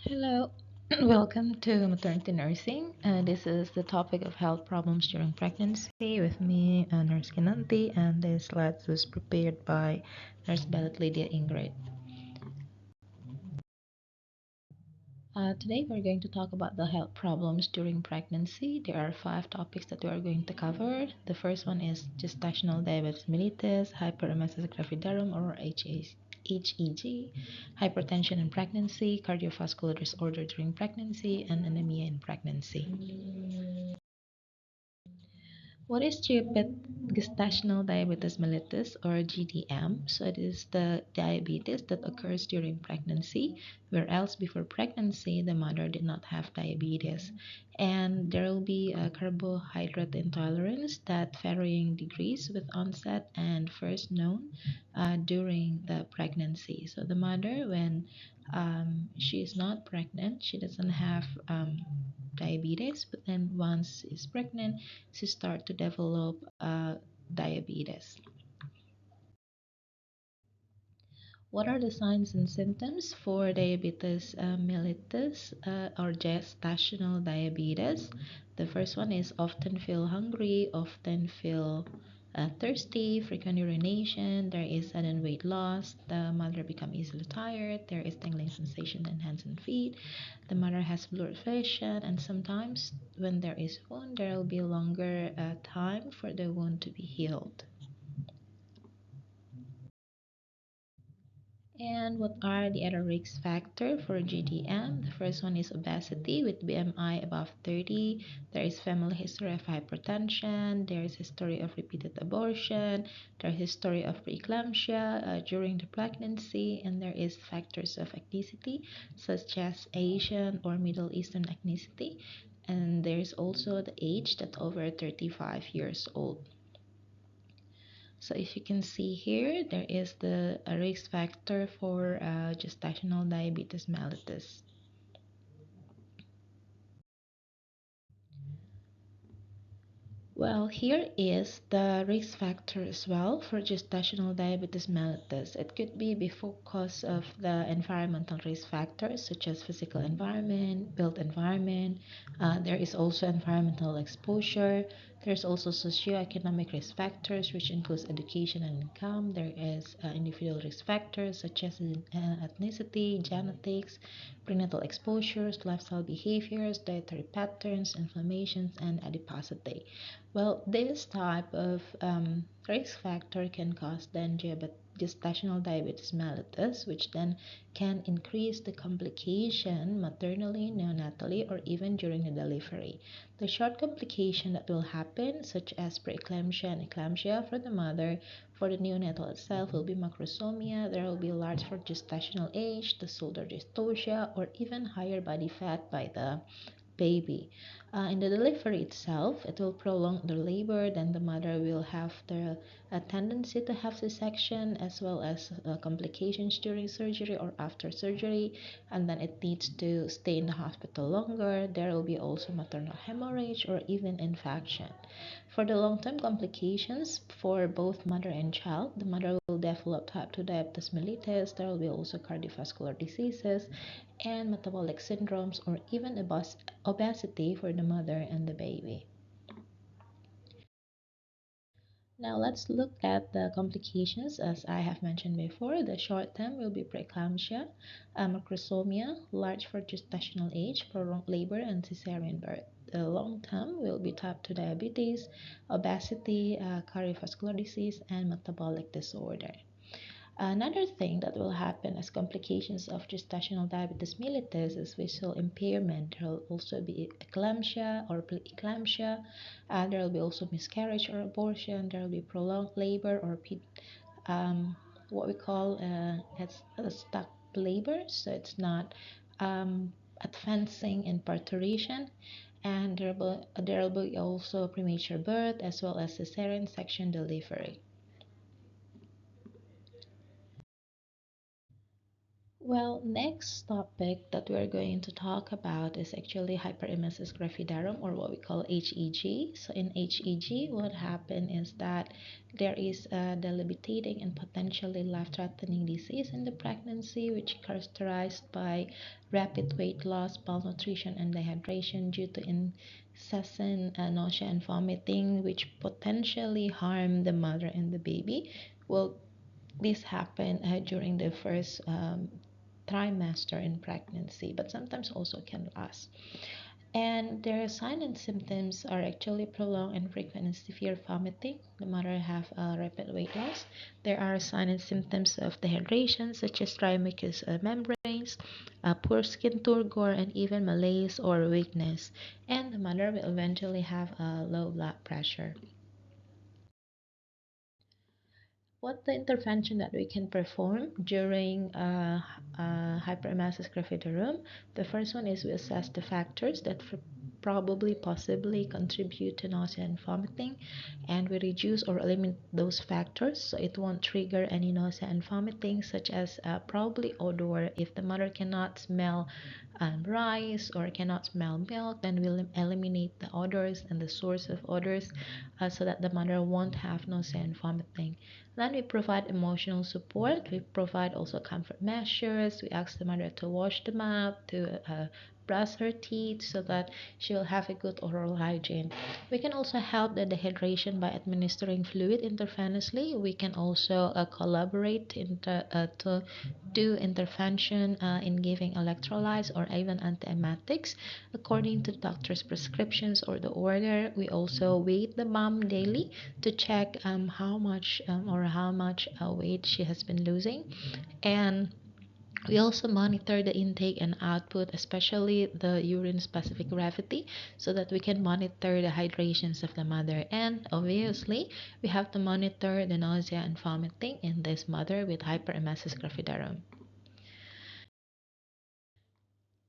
Hello, welcome to maternity nursing. This is the topic of health problems during pregnancy with me, Nurse Kinanti, and this slides was prepared by Nurse Ballot Lydia Ingrid. Today we're going to talk about the health problems during pregnancy. There are 5 topics that we are going to cover. The first one is gestational diabetes mellitus, hyperemesis gravidarum or HEG, hypertension in pregnancy, cardiovascular disorder during pregnancy, and anemia in pregnancy. What is gestational diabetes mellitus or GDM? So it is the diabetes that occurs during pregnancy, where else before pregnancy the mother did not have diabetes. And there will be a carbohydrate intolerance that varying degrees with onset and first known during the pregnancy. So the mother, when she is not pregnant, she doesn't have diabetes, but then once she's pregnant, she start to develop diabetes. What are the signs and symptoms for diabetes mellitus or gestational diabetes? The first one is often feel hungry, often feel thirsty, frequent urination, there is sudden weight loss, the mother become easily tired, there is tingling sensation in hands and feet, the mother has blurred vision, and sometimes when there is wound, there will be longer time for the wound to be healed. And what are the other risk factors for GDM? The first one is obesity with BMI above 30. There is family history of hypertension. There is history of repeated abortion. There is history of preeclampsia during the pregnancy. And there is factors of ethnicity such as Asian or Middle Eastern ethnicity. And there is also the age that over 35 years old. So if you can see here, there is the risk factor for gestational diabetes mellitus. Well, here is the risk factor as well for gestational diabetes mellitus. It could be because of the environmental risk factors such as physical environment, built environment. There is also environmental exposure. There's also socioeconomic risk factors, which includes education and income. There is individual risk factors such as ethnicity, genetics, prenatal exposures, lifestyle behaviors, dietary patterns, inflammations, and adiposity. Well, this type of risk factor can cause then gestational diabetes mellitus, which then can increase the complication maternally, neonatally, or even during the delivery. The short complication that will happen, such as preeclampsia and eclampsia for the mother, for the neonatal itself will be macrosomia, there will be large for gestational age, the shoulder dystocia, or even higher body fat by the baby. In the delivery itself, it will prolong the labor, then the mother will have the tendency to have C-section as well as complications during surgery or after surgery, and then it needs to stay in the hospital longer. There will be also maternal hemorrhage or even infection. For the long-term complications for both mother and child, the mother will develop type 2 diabetes mellitus. There will be also cardiovascular diseases and metabolic syndromes or even obesity for the mother and the baby. Now let's look at the complications. As I have mentioned before, the short term will be preeclampsia, macrosomia, large for gestational age, prolonged labor, and cesarean birth. The long term will be type 2 diabetes, obesity, cardiovascular disease, and metabolic disorder. Another thing that will happen as complications of gestational diabetes mellitus is visual impairment. There will also be eclampsia or preeclampsia. There will be also miscarriage or abortion. There will be prolonged labor or what we call it's a stuck labor. So it's not advancing in parturition. And there will be also premature birth as well as cesarean section delivery. Well, next topic that we're going to talk about is actually hyperemesis gravidarum, or what we call HEG. So in HEG, what happened is that there is a debilitating and potentially life-threatening disease in the pregnancy, which characterized by rapid weight loss, malnutrition, and dehydration due to incessant nausea and vomiting, which potentially harm the mother and the baby. Well, this happen during the first trimester in pregnancy, but sometimes also can last. And their signs and symptoms are actually prolonged and frequent and severe vomiting. The mother have a rapid weight loss. There are signs and symptoms of dehydration, such as dry mucous membranes, poor skin turgor, and even malaise or weakness. And the mother will eventually have a low blood pressure. What the intervention that we can perform during hyperemesis gravidarum? The first one is we assess the factors that probably possibly contribute to nausea and vomiting, and we reduce or eliminate those factors so it won't trigger any nausea and vomiting, such as probably odor. If the mother cannot smell rice or cannot smell milk, then we'll eliminate the odors and the source of odors so that the mother won't have nausea and vomiting. Then we provide emotional support. We provide also comfort measures. We ask the mother to wash the mouth, to brush her teeth so that she will have a good oral hygiene. We can also help the dehydration by administering fluid intravenously. We can also collaborate to do intervention in giving electrolytes or even antiemetics according to the doctor's prescriptions or the order. We also weigh the mom daily to check how much weight she has been losing, and we also monitor the intake and output, especially the urine specific gravity, so that we can monitor the hydrations of the mother. And obviously, we have to monitor the nausea and vomiting in this mother with hyperemesis gravidarum.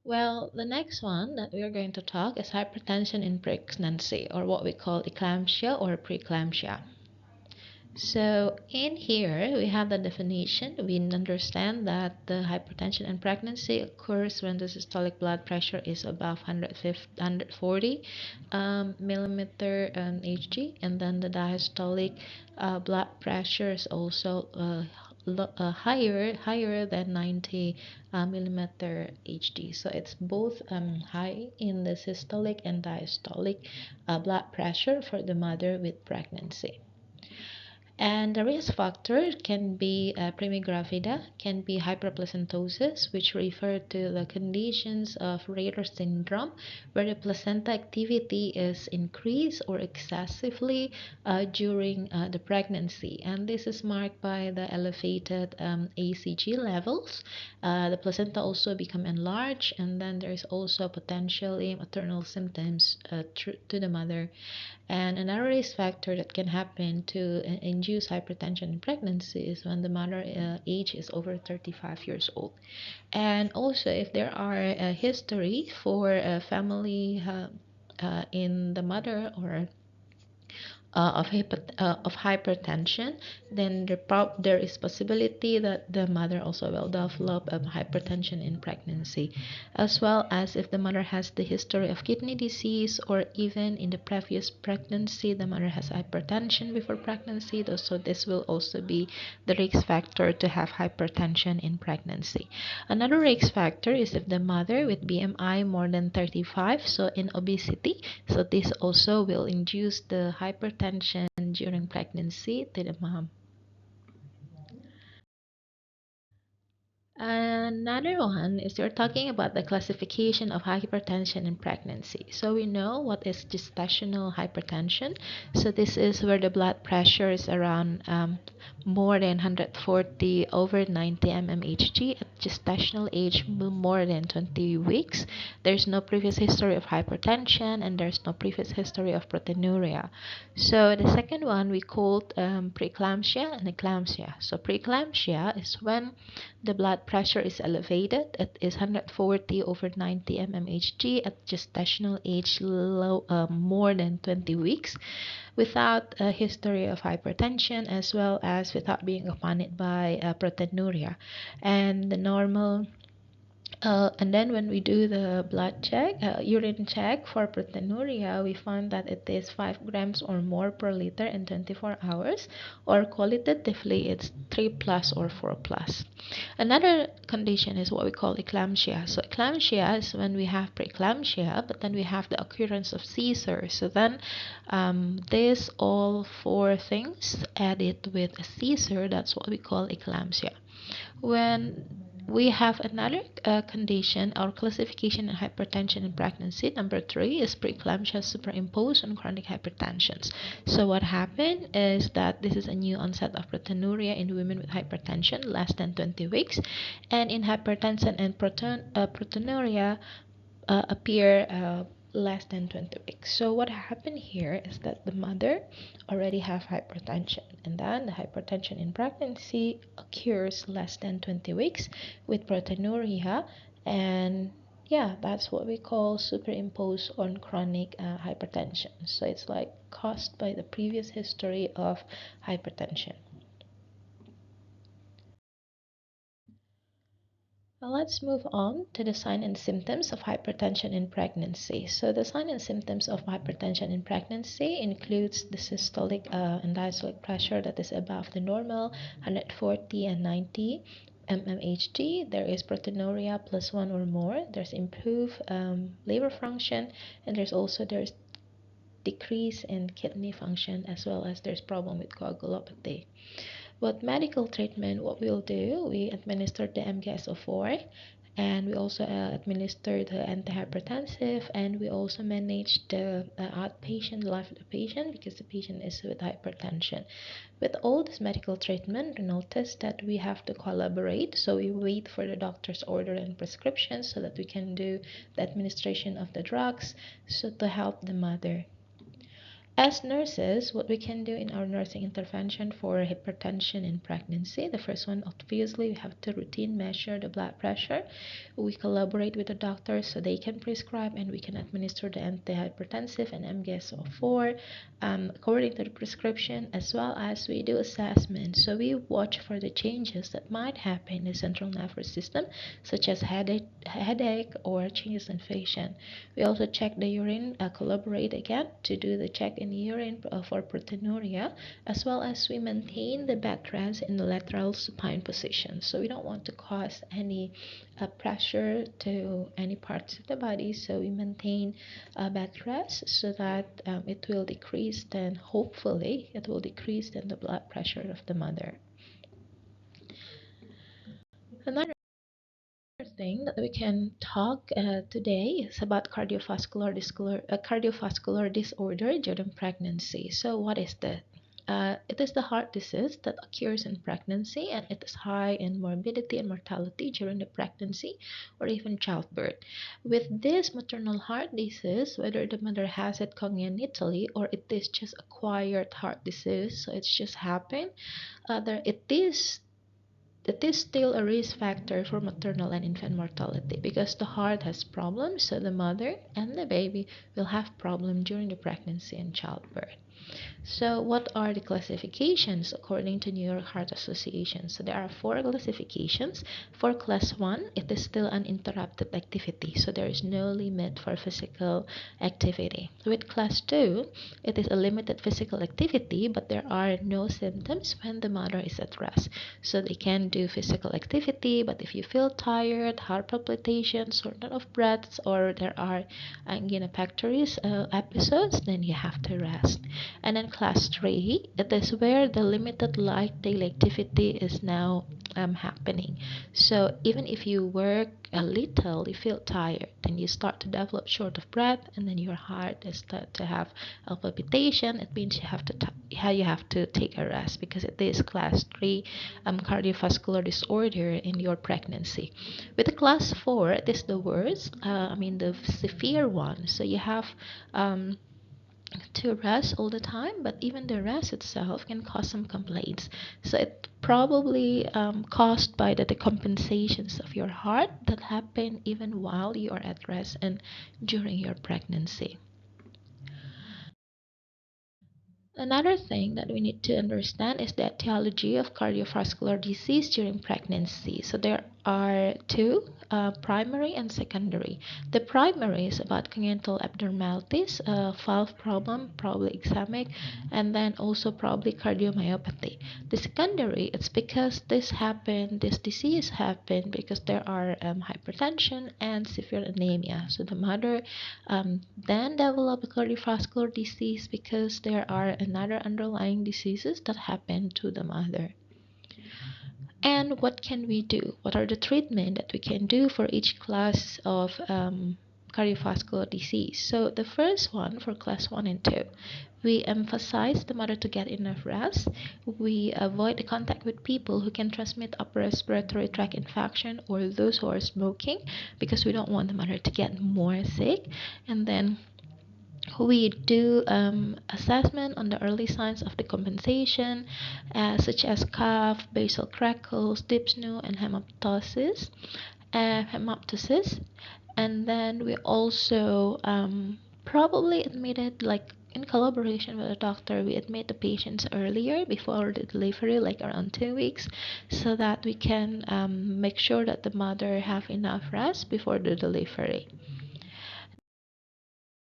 Well, the next one that we are going to talk is hypertension in pregnancy, or what we call eclampsia or preeclampsia. So in here we have the definition. We understand that the hypertension in pregnancy occurs when the systolic blood pressure is above 140 millimeter Hg, and then the diastolic blood pressure is also higher than 90 millimeter Hg. So it's both high in the systolic and diastolic blood pressure for the mother with pregnancy. And the risk factor can be primigravida, can be hyperplacentosis, which refer to the conditions of Rayner syndrome, where the placenta activity is increased or excessively during the pregnancy. And this is marked by the elevated ACG levels. The placenta also become enlarged, and then there is also potentially maternal symptoms to the mother. And another risk factor that can happen to induce hypertension in pregnancy is when the mother age is over 35 years old. And also, if there are a history for a family in the mother or of hypertension, then there is possibility that the mother also will develop hypertension in pregnancy, as well as if the mother has the history of kidney disease, or even in the previous pregnancy the mother has hypertension before pregnancy. So this will also be the risk factor to have hypertension in pregnancy. Another risk factor is if the mother with BMI more than 35, so in obesity, so this also will induce the hypertension during pregnancy to the mom. Another one is you're talking about the classification of hypertension in pregnancy. So we know what is gestational hypertension. So this is where the blood pressure is around more than 140 over 90 mmHg at gestational age more than 20 weeks. There's no previous history of hypertension, and there's no previous history of proteinuria. So the second one we called preeclampsia and eclampsia. So preeclampsia is when the blood pressure is elevated. It is 140 over 90 mmHg at gestational age more than 20 weeks, without a history of hypertension, as well as without being accompanied by proteinuria. And the normal And then when we do the blood check, urine check for proteinuria, we find that it is 5 grams or more per liter in 24 hours, or qualitatively it's 3 plus or 4 plus. Another condition is what we call eclampsia. So eclampsia is when we have preeclampsia, but then we have the occurrence of seizure. So then this all four things added with a seizure, that's what we call eclampsia. When we have another condition or classification in hypertension in pregnancy. Number three is preeclampsia superimposed on chronic hypertension. So what happened is that this is a new onset of proteinuria in women with hypertension less than 20 weeks, and in hypertension and proteinuria appear less than 20 weeks. So what happened here is that the mother already have hypertension, and then the hypertension in pregnancy occurs less than 20 weeks with proteinuria, and yeah, that's what we call superimposed on chronic hypertension. So it's like caused by the previous history of hypertension. Now let's move on to the sign and symptoms of hypertension in pregnancy. So the sign and symptoms of hypertension in pregnancy includes the systolic and diastolic pressure that is above the normal 140 and 90 mmHg. There is proteinuria plus one or more. There's improved liver function, and there's decrease in kidney function, as well as there's problem with coagulopathy. With medical treatment, what we'll do, we administer the MGSO4, and we also administer the antihypertensive, and we also manage the outpatient life of the patient because the patient is with hypertension. With all this medical treatment, we notice that we have to collaborate, so we wait for the doctor's order and prescription so that we can do the administration of the drugs so to help the mother. As nurses, what we can do in our nursing intervention for hypertension in pregnancy, the first one, obviously, we have to routine measure the blood pressure. We collaborate with the doctor so they can prescribe and we can administer the antihypertensive and MGSO4 according to the prescription, as well as we do assessment. So we watch for the changes that might happen in the central nervous system, such as headache or changes in fascia. We also check the urine, collaborate again to do the check in urine for proteinuria, as well as we maintain the bed rest in the lateral supine position. So we don't want to cause any pressure to any parts of the body, so we maintain bed rest so that it will decrease, then hopefully it will decrease then the blood pressure of the mother. Another thing that we can talk today is about cardiovascular disorder during pregnancy. So what is that? It is the heart disease that occurs in pregnancy, and it is high in morbidity and mortality during the pregnancy or even childbirth. With this maternal heart disease, whether the mother has it congenitally or it is just acquired heart disease, so it's just happened, it is still a risk factor for maternal and infant mortality because the heart has problems, so the mother and the baby will have problems during the pregnancy and childbirth. So, what are the classifications according to New York Heart Association? So, there are four classifications. For class 1, it is still uninterrupted activity, so there is no limit for physical activity. With class 2, it is a limited physical activity, but there are no symptoms when the mother is at rest. So, they can do physical activity, but if you feel tired, heart palpitations, shortness of breath, or there are angina pectoris episodes, then you have to rest. And then class 3, it is where the limited light daily activity is now happening. So even if you work a little, you feel tired, then you start to develop short of breath, and then your heart is start to have a palpitation. It means you have to take a rest because it is class 3 cardiovascular disorder in your pregnancy. With the class 4, it is the worst, the severe one. So you have to rest all the time, but even the rest itself can cause some complaints. So it probably caused by the decompensations of your heart that happen even while you are at rest and during your pregnancy. Another thing that we need to understand is the etiology of cardiovascular disease during pregnancy. So there are two, primary and secondary. The primary is about congenital abnormalities, valve problem, probably ischemic, and then also probably cardiomyopathy. The secondary, it's because this disease happened because there are hypertension and severe anemia. So the mother then develop a cardiovascular disease because there are another underlying diseases that happen to the mother. And what can we do? What are the treatment that we can do for each class of cardiovascular disease? So the first one for class 1 and 2, we emphasize the mother to get enough rest. We avoid the contact with people who can transmit upper respiratory tract infection or those who are smoking because we don't want the mother to get more sick. And then we do assessment on the early signs of decompensation, such as cough, basal crackles, dyspnea, and hemoptysis. And then we also probably admitted, like in collaboration with a doctor, we admit the patients earlier before the delivery, like around 2 weeks, so that we can make sure that the mother have enough rest before the delivery.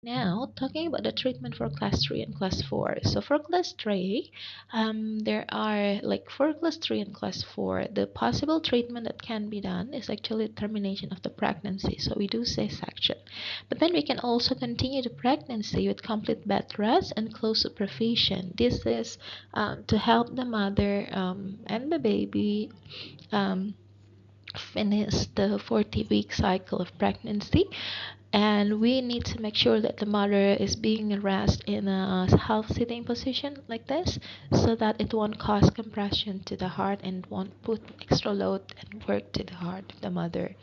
Now, talking about the treatment for class 3 and class 4. So for class 3, there are like for class 3 and class 4, the possible treatment that can be done is actually termination of the pregnancy. So we do C-section. But then we can also continue the pregnancy with complete bed rest and close supervision. This is to help the mother and the baby um, finish the 40-week cycle of pregnancy, and we need to make sure that the mother is being rest in a half sitting position like this so that it won't cause compression to the heart and won't put extra load and work to the heart of the mother.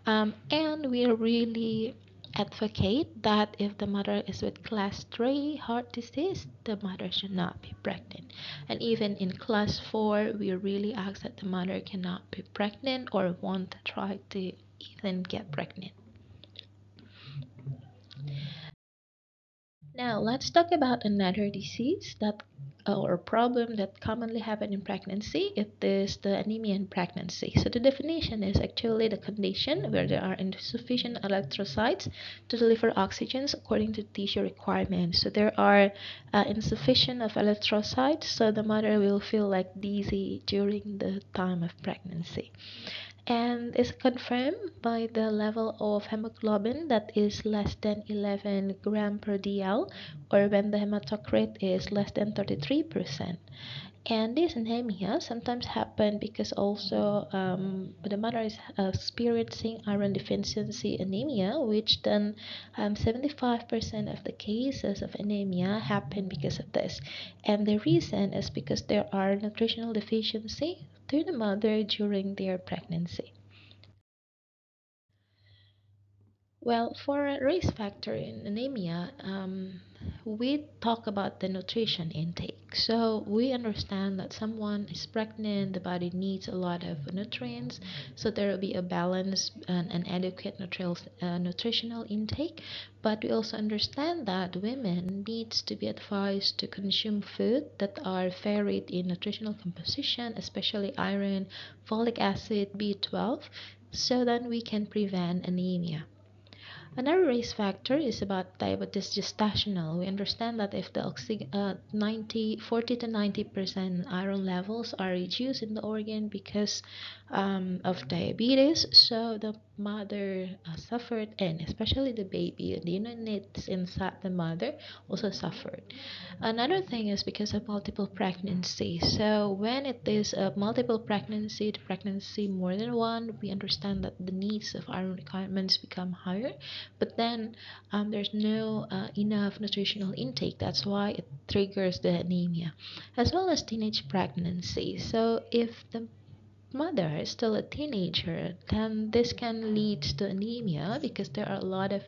And we really advocate that if the mother is with class 3 heart disease, the mother should not be pregnant. And even in class 4, we really ask that the mother cannot be pregnant or won't try to even get pregnant. Now, let's talk about another disease that or problem that commonly happen in pregnancy. It is the anemia in pregnancy. So the definition is actually the condition where there are insufficient electrocytes to deliver oxygen according to tissue requirements. So there are insufficient of electrocytes, so the mother will feel like dizzy during the time of pregnancy, and is confirmed by the level of hemoglobin that is less than 11 gram per dl, or when the hematocrit is less than 33%. And this anemia sometimes happen because also the mother is experiencing iron deficiency anemia, which then 75% of the cases of anemia happen because of this. And the reason is because there are nutritional deficiency to the mother during their pregnancy. Well, for a risk factor in anemia, we talk about the nutrition intake. So we understand that someone is pregnant, the body needs a lot of nutrients, so there will be a balance and an adequate nutritional intake. But we also understand that women needs to be advised to consume food that are varied in nutritional composition, especially iron, folic acid, B12, so that we can prevent anemia. Another risk factor is about diabetes gestational. We understand that if the 40 to 90% iron levels are reduced in the organ because of diabetes, so the mother suffered, and especially the baby, the units inside the mother also suffered. Another thing is because of multiple pregnancy. So when it is a multiple pregnancy, the pregnancy more than one, we understand that the needs of iron requirements become higher, but then there's no enough nutritional intake. That's why it triggers the anemia, as well as teenage pregnancy. So if the mother is still a teenager, then this can lead to anemia because there are a lot of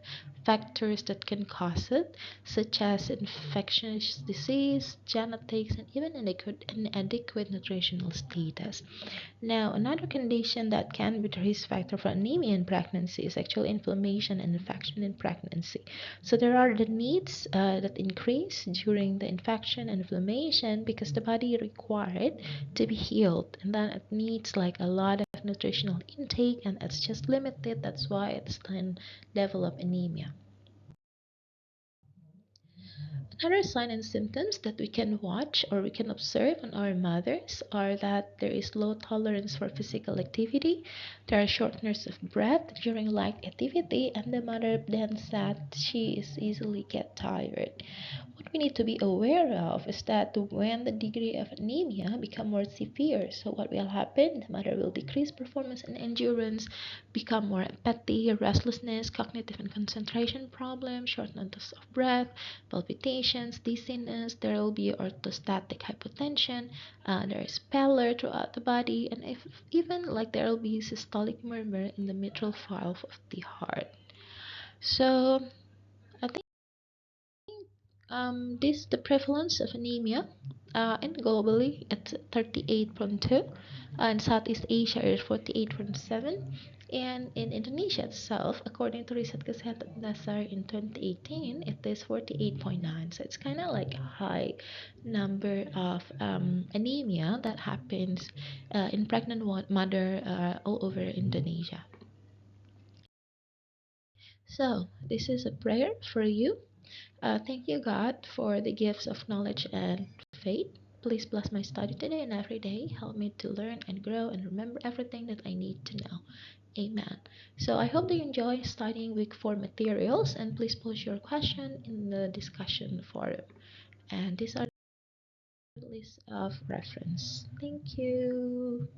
factors that can cause it, such as infectious disease, genetics, and even inadequate nutritional status. Now, another condition that can be the risk factor for anemia in pregnancy is actually inflammation and infection in pregnancy. So there are the needs that increase during the infection and inflammation because the body required to be healed, and then it needs like a lot of nutritional intake and it's just limited. That's why it's 10 level of anemia. Another sign and symptoms that we can watch or we can observe on our mothers are that there is low tolerance for physical activity, there are shortness of breath during light activity, and the mother then said she is easily get tired. What we need to be aware of is that when the degree of anemia become more severe, so what will happen? The mother will decrease performance and endurance, become more apathy, restlessness, cognitive and concentration problems, shortness of breath, palpitations, dizziness. There will be orthostatic hypotension. There is pallor throughout the body, and if even like there will be systolic murmur in the mitral valve of the heart. So I think this the prevalence of anemia and globally it's 38.2, in Southeast Asia is 48.7, and in Indonesia itself, according to Riset Kesehatan Dasar in 2018, it is 48.9. So it's kind of like a high number of anemia that happens in pregnant mother all over Indonesia. So this is a prayer for you. Thank you, God, for the gifts of knowledge and faith. Please bless my study today and every day. Help me to learn and grow and remember everything that I need to know. Amen. So I hope that you enjoy studying week 4 materials, and please post your question in the discussion forum. And these are the list of reference. Thank you.